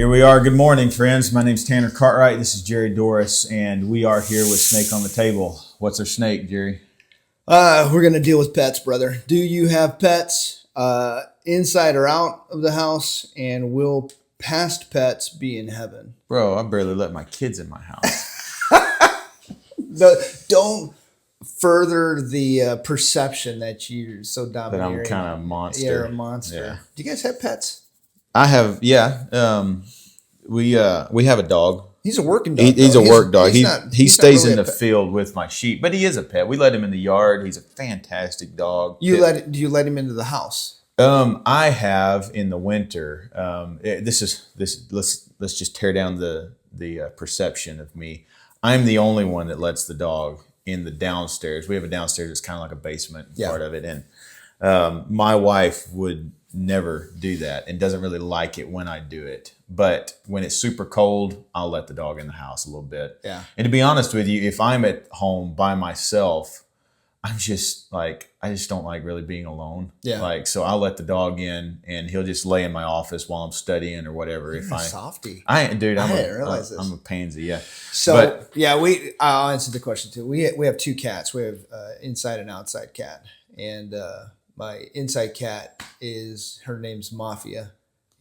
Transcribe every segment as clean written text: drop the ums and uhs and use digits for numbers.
Here we are. Good morning, friends. My name's Tanner Cartwright. This is Jerry Dorris, and we are here with Snake on the Table. What's our snake, Jerry? We're going to deal with pets, brother. Do you have pets inside or out of the house? And will past pets be in heaven? Bro, I barely let my kids in my house. Don't further the perception that you're so domineering. That I'm kind of a monster. You're a monster. Yeah. Do you guys have pets? I have, yeah. We have a dog. He's a working dog. He's a work dog. He stays really in the field with my sheep, but he is a pet. We let him in the yard. He's a fantastic dog. Do you let him into the house? I have in the winter. Let's just tear down the perception of me. I'm the only one that lets the dog in the downstairs. We have a downstairs that's kind of like a basement part of it, and my wife would never do that and doesn't really like it when I do it. But when it's super cold, I'll let the dog in the house a little bit. Yeah. And to be honest with you, if I'm at home by myself, I'm just like, I just don't like really being alone. Yeah. Like, so I'll let the dog in and he'll just lay in my office while I'm studying or whatever. You're a softy. I didn't realize this. I'm a pansy. Yeah. So I'll answer the question too. We have two cats. We have inside and outside cat, and my inside cat her name's Mafia,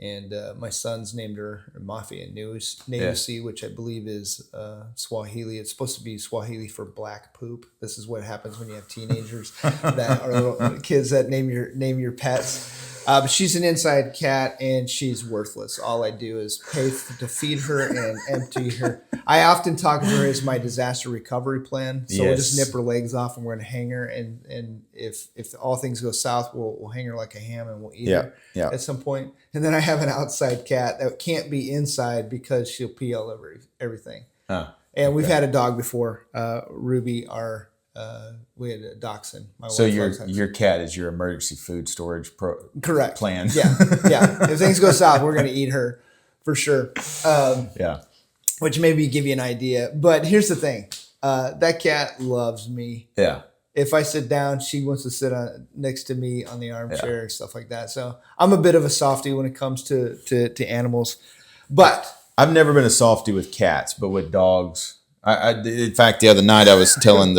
and my son's named her Mafia Nusi, which I believe is Swahili. It's supposed to be Swahili for black poop. This is what happens when you have teenagers that are little kids that name your pets. But she's an inside cat, and she's worthless. All I do is pay to feed her and empty her. I often talk to her as my disaster recovery plan. So we'll just nip her legs off, and we're going to hang her. And if all things go south, we'll hang her like a ham, and we'll eat her at some point. And then I have an outside cat that can't be inside because she'll pee all over everything. And we've had a dog before, Ruby, we had a dachshund. So your cat is your emergency food storage correct plan. Yeah. If things go south, we're going to eat her for sure. Which maybe give you an idea. But here's the thing: that cat loves me. Yeah. If I sit down, she wants to sit next to me on the armchair and stuff like that. So I'm a bit of a softie when it comes to animals. But I've never been a softie with cats, but with dogs. In fact, the other night I was telling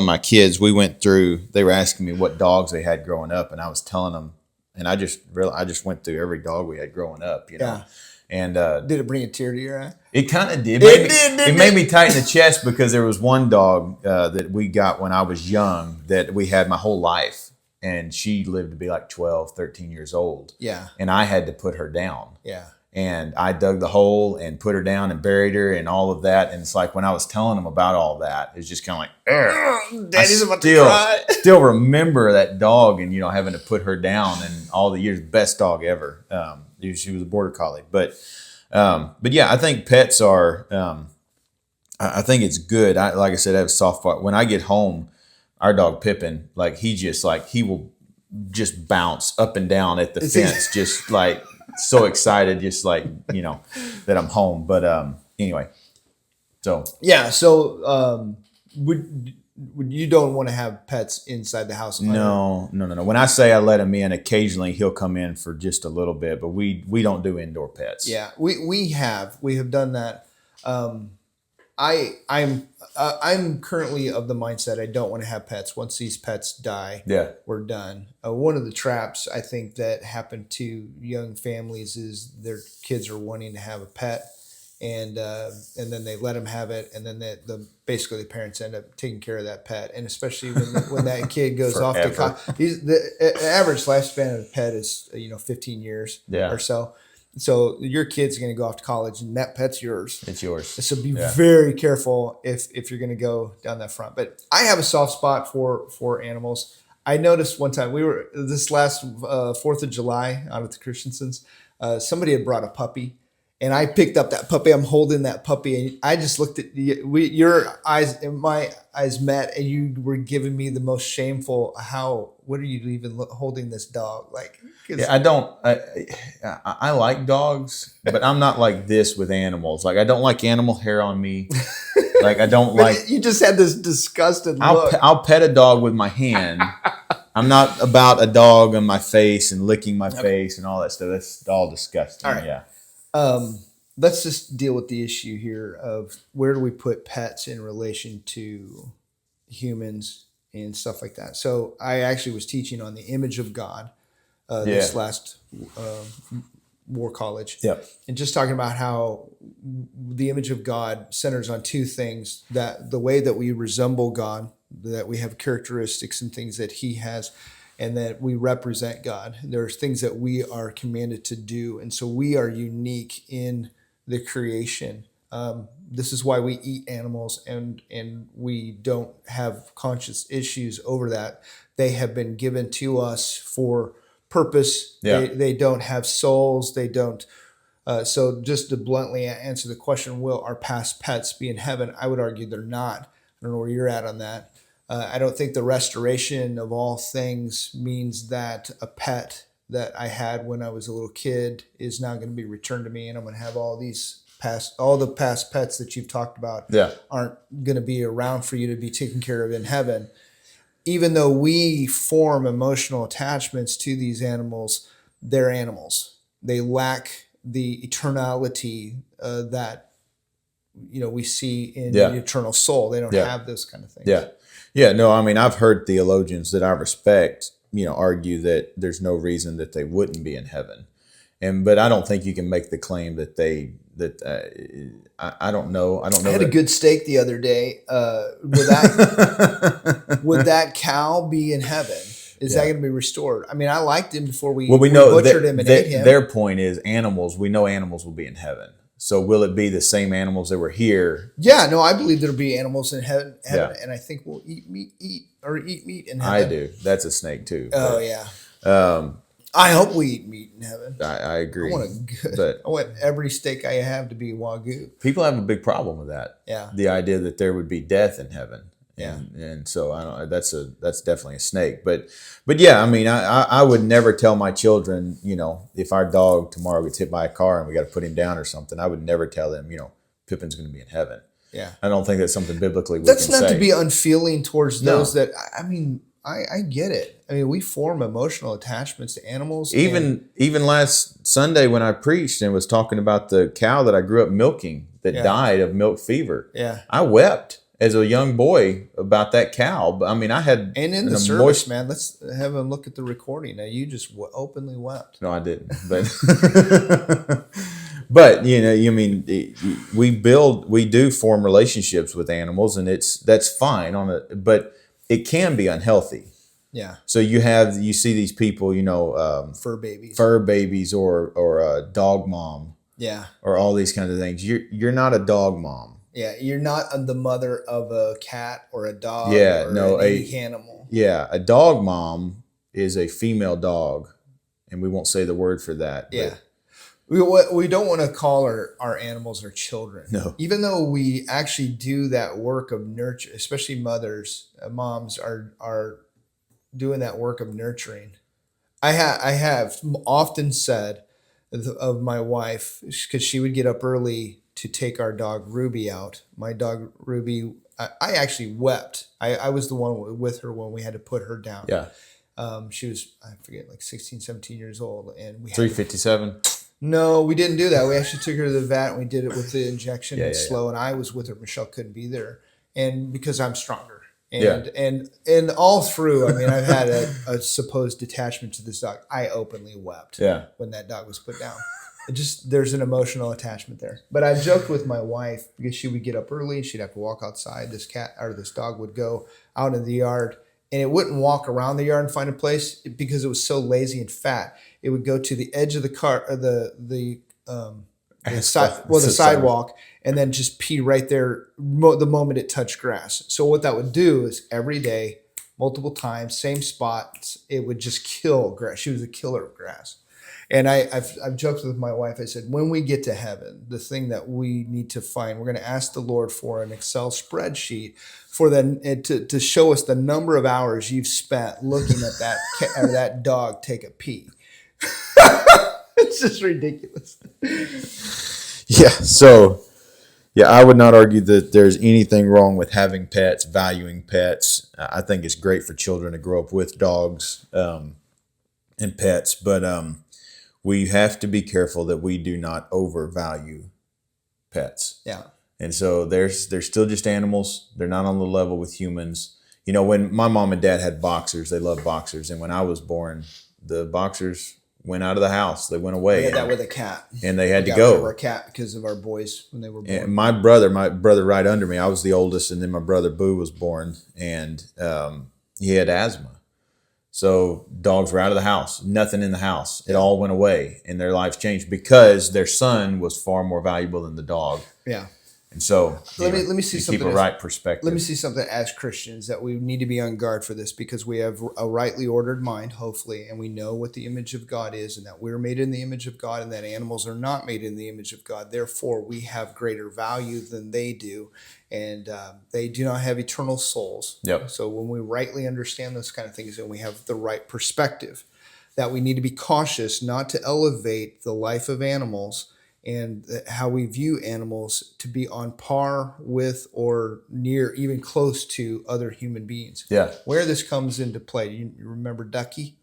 my kids, they were asking me what dogs they had growing up, and I was telling them, and I just went through every dog we had growing up, you know. Yeah. And did it bring a tear to your eye? It kind of did. It made me tighten the chest because there was one dog that we got when I was young that we had my whole life, and she lived to be like 12, 13 years old. Yeah. And I had to put her down. Yeah. And I dug the hole and put her down and buried her and all of that. And it's like when I was telling them about all that, it's just kind of like, Daddy's about to cry. Still remember that dog and, having to put her down and all the years, best dog ever. She was a border collie. But yeah, I think pets are, I think it's good. Like I said, I have a soft spot. When I get home, our dog Pippin, he will just bounce up and down at the fence, just like, so excited, just like, that I'm home. But anyway, so. Yeah, so would you don't want to have pets inside the house? No. When I say I let him in, occasionally he'll come in for just a little bit, but we don't do indoor pets. Yeah, we have done that. I'm currently of the mindset I don't want to have pets. Once these pets die, we're done. One of the traps I think that happen to young families is their kids are wanting to have a pet, and then they let them have it, and then basically the parents end up taking care of that pet, and especially when that kid goes off to college. The average lifespan of a pet is 15 years or so. So your kid's going to go off to college, and that pet's yours. It's yours. So be very careful if you're going to go down that front. But I have a soft spot for animals. I noticed one time this last 4th of July out at the Christensens, somebody had brought a puppy, and I picked up that puppy. I'm holding that puppy, and I just looked at your eyes and my eyes met, and you were giving me the most shameful. What are you even holding this dog like? I like dogs, but I'm not like this with animals. Like I don't like animal hair on me. Like I don't like. You just had this disgusted look. I'll pet a dog with my hand. I'm not about a dog on my face and licking my face and all that stuff. That's all disgusting. All right. Yeah. let's just deal with the issue here of where do we put pets in relation to humans and stuff like that. So I actually was teaching on the image of God this last War College. Yep. And just talking about how the image of God centers on two things: that the way that we resemble God, that we have characteristics and things that he has, and that we represent God. There's things that we are commanded to do. And so we are unique in the creation. This is why we eat animals, and we don't have conscious issues over that. They have been given to us for purpose. Yeah. They don't have souls. They don't. So just to bluntly answer the question, will our past pets be in heaven? I would argue they're not. I don't know where you're at on that. I don't think the restoration of all things means that a pet that I had when I was a little kid is now going to be returned to me, and I'm going to have all the past pets that you've talked about aren't going to be around for you to be taken care of in heaven. Even though we form emotional attachments to these animals, they're animals. They lack the eternality that we see in the eternal soul. They don't have those kind of things. Yeah. No, I mean, I've heard theologians that I respect, argue that there's no reason that they wouldn't be in heaven. But I don't think you can make the claim that I don't know. I had a good steak the other day. Would that cow be in heaven? Is that going to be restored? I mean, I liked him before we butchered him and ate him. Their point is animals. We know animals will be in heaven. So will it be the same animals that were here? Yeah, no, I believe there'll be animals in heaven, and I think we'll eat meat in heaven. I do. That's a snake too. Oh yeah. I hope we eat meat in heaven. I agree. I want every steak I have to be Wagyu. People have a big problem with that. Yeah. The idea that there would be death in heaven. Yeah. And so I don't. That's definitely a snake. But yeah, I mean, I would never tell my children, if our dog tomorrow gets hit by a car and we got to put him down or something, I would never tell them, Pippin's going to be in heaven. Yeah. I don't think that's something biblically we That's can not say. to be unfeeling towards those that. I mean, I get it. I mean, we form emotional attachments to animals. Even last Sunday when I preached and was talking about the cow that I grew up milking that died of milk fever. Yeah. I wept as a young boy about that cow. But I mean, I had in the service, man. Let's have a look at the recording. Now, you just openly wept. No, I didn't. But but we do form relationships with animals, and that's fine but it can be unhealthy. Yeah. So you see these people, fur babies or a dog mom. Yeah. Or all these kinds of things. You're not a dog mom. Yeah, you're not the mother of a cat or a dog or any animal. Yeah, a dog mom is a female dog, and we won't say the word for that. Yeah. We don't want to call our animals our children. No. Even though we actually do that work of nurture, especially moms are doing that work of nurturing. I have often said of my wife, because she would get up early to take our dog Ruby out. My dog Ruby, I actually wept. I was the one with her when we had to put her down. Yeah. She was, I forget, like 16, 17 years old. And we 357? No, we didn't do that. We actually took her to the vet and we did it with the injection and slow. And I was with her. Michelle couldn't be there. And because I'm stronger. And all through, I mean, I've had a supposed attachment to this dog. I openly wept when that dog was put down. There's an emotional attachment there. But I've joked with my wife because she would get up early. She'd have to walk outside. This dog would go out in the yard, and it wouldn't walk around the yard and find a place because it was so lazy and fat. It would go to the edge of the car, or the sidewalk, and then just pee right there the moment it touched grass. So what that would do is every day, multiple times, same spots, it would just kill grass. She was a killer of grass. And I've joked with my wife. I said, when we get to heaven, the thing that we need to find, we're going to ask the Lord for an Excel spreadsheet to show us the number of hours you've spent looking at that dog take a pee. It's just ridiculous. Yeah. So, I would not argue that there's anything wrong with having pets, valuing pets. I think it's great for children to grow up with dogs and pets, but we have to be careful that we do not overvalue pets. Yeah. And so they're still just animals. They're not on the level with humans. You know, when my mom and dad had boxers, they loved boxers. And when I was born, the boxers went out of the house. They went away. We had that with a cat. And they had to got rid of go. our cat because of our boys when they were born. And my brother right under me, I was the oldest, and then my brother Boo was born, and he had asthma. So dogs were out of the house, nothing in the house. It all went away, and their lives changed because their son was far more valuable than the dog. Yeah. And so let me see something. Keep a right perspective. Let me see something as Christians that we need to be on guard for this, because we have a rightly ordered mind, hopefully, and we know what the image of God is, and that we're made in the image of God, and that animals are not made in the image of God. Therefore, we have greater value than they do, and they do not have eternal souls. Yep. So when we rightly understand those kind of things, and we have the right perspective, that we need to be cautious not to elevate the life of animals and how we view animals to be on par with or near, even close to, other human beings. Yeah. Where this comes into play, you remember Ducky,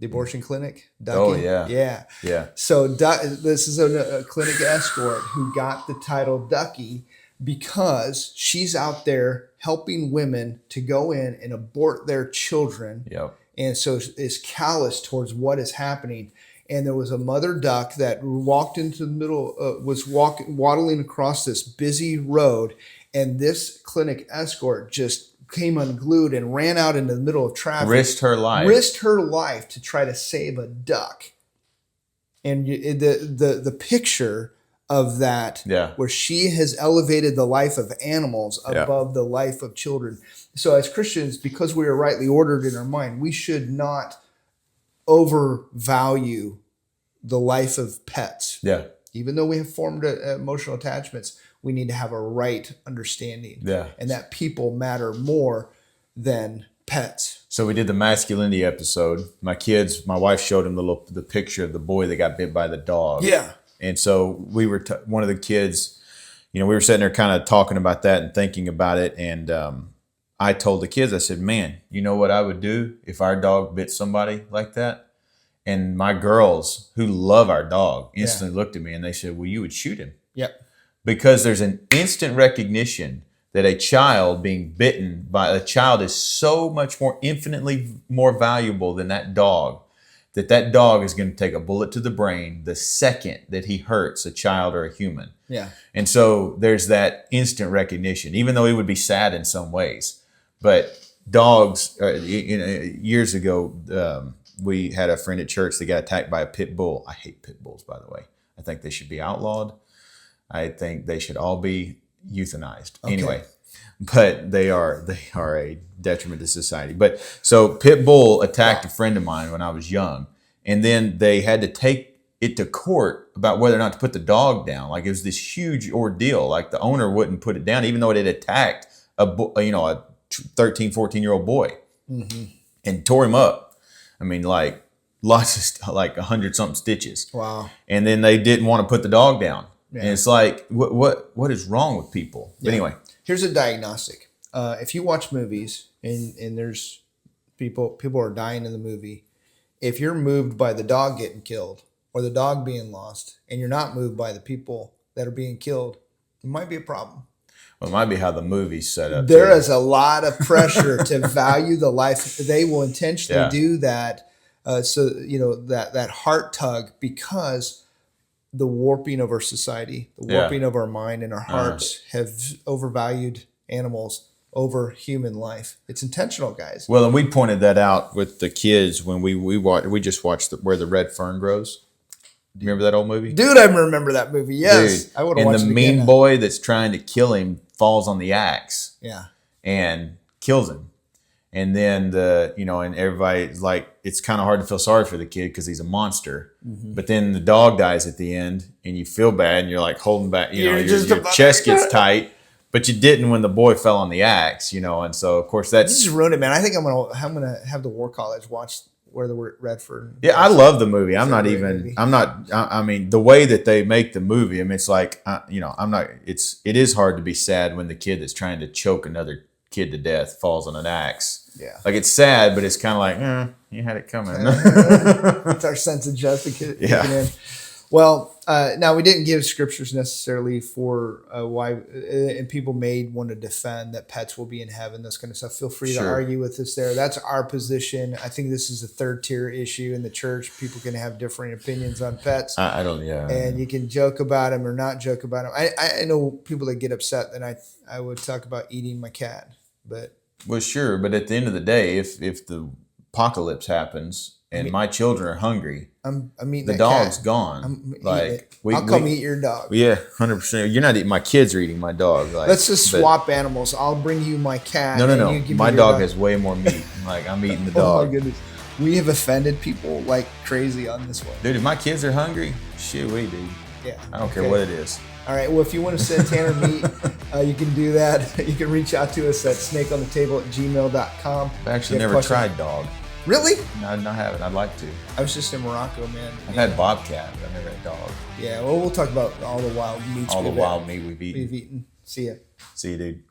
the abortion clinic? Ducky? Oh, yeah. Yeah. Yeah. So this is a clinic escort who got the title Ducky because she's out there helping women to go in and abort their children. Yep. And so is callous towards what is happening. And there was a mother duck that walked into the middle, waddling across this busy road. And this clinic escort just came unglued and ran out into the middle of traffic. Risked her life to try to save a duck. And the picture of that, where she has elevated the life of animals above the life of children. So as Christians, because we are rightly ordered in our mind, we should not overvalue the life of pets. Yeah. Even though we have formed emotional attachments, we need to have a right understanding. Yeah. And that people matter more than pets. So we did the masculinity episode. My wife showed him the picture of the boy that got bit by the dog. Yeah. And so we were, one of the kids, we were sitting there kind of talking about that and thinking about it. And I told the kids, I said, man, you know what I would do if our dog bit somebody like that? And my girls who love our dog instantly looked at me and they said, well, you would shoot him. Yep. Because there's an instant recognition that a child being bitten by a child is so much more, infinitely more valuable than that dog dog is going to take a bullet to the brain the second that he hurts a child or a human. Yeah. And so there's that instant recognition, even though it would be sad in some ways. But dogs, years ago, we had a friend at church that got attacked by a pit bull. I hate pit bulls, by the way. I think they should be outlawed. I think they should all be euthanized. Okay. Anyway, but they are a detriment to society. But so pit bull attacked a friend of mine when I was young, and then they had to take it to court about whether or not to put the dog down. Like, it was this huge ordeal. Like, the owner wouldn't put it down, even though it had attacked a 13, 14-year-old boy, and tore him up. I mean, like, lots of stuff, like 100-something stitches. Wow. And then they didn't want to put the dog down. Yeah. And it's like, what is wrong with people? But anyway. Here's a diagnostic. If you watch movies and there's people are dying in the movie, if you're moved by the dog getting killed or the dog being lost, and you're not moved by the people that are being killed, it might be a problem. Well, it might be how the movie's set up. There is a lot of pressure to value the life. They will intentionally do that. So, that heart tug, because the warping of our society, the warping of our mind and our hearts have overvalued animals over human life. It's intentional, guys. Well, and we pointed that out with the kids when we just watched Where the Red Fern Grows. Do you remember that old movie? Dude, I remember that movie. Yes. Dude. I would have watched it And the again mean now. boy that's trying to kill him falls on the axe. Yeah. And kills him. And then and everybody's like, it's kind of hard to feel sorry for the kid because he's a monster. Mm-hmm. But then the dog dies at the end and you feel bad and you're like holding back, your chest gets tight, but you didn't when the boy fell on the axe, and so of course that's. You just ruined it, man. I think I'm gonna have the War College watch Where the Redford. Yeah, I love the movie. I mean, the way that they make the movie, I mean, it's like, it is hard to be sad when the kid that's trying to choke another kid to death falls on an axe. Yeah. Like, it's sad, but it's kind of like, you had it coming. It's our sense of justice kicking in. Well, now we didn't give scriptures necessarily for why, and people may want to defend that pets will be in heaven, this kind of stuff. Feel free to argue with us there. That's our position. I think this is a third tier issue in the church. People can have different opinions on pets. I don't, And you can joke about them or not joke about them. I know people that get upset that I would talk about eating my cat, but. Well, sure. But at the end of the day, if the apocalypse happens, and my children are hungry, I'm eating the dog's gone. I'll come eat your dog. Yeah, 100%. You're not eating. My kids are eating my dog. Let's just swap animals. I'll bring you my cat. No. My dog has way more meat. I'm eating the dog. Oh my goodness. We have offended people like crazy on this one. Dude, if my kids are hungry, shit, dude. Yeah. I don't care what it is. All right. Well, if you want to send Tanner meat, you can do that. You can reach out to us at snakeonthetable@gmail.com. I've actually never tried dog. Really? No, I haven't. I'd like to. I was just in Morocco, man. I've had bobcat, but I've never had dog. Yeah, well, we'll talk about all the wild meats. All the wild meat we've eaten. See ya. See you, dude.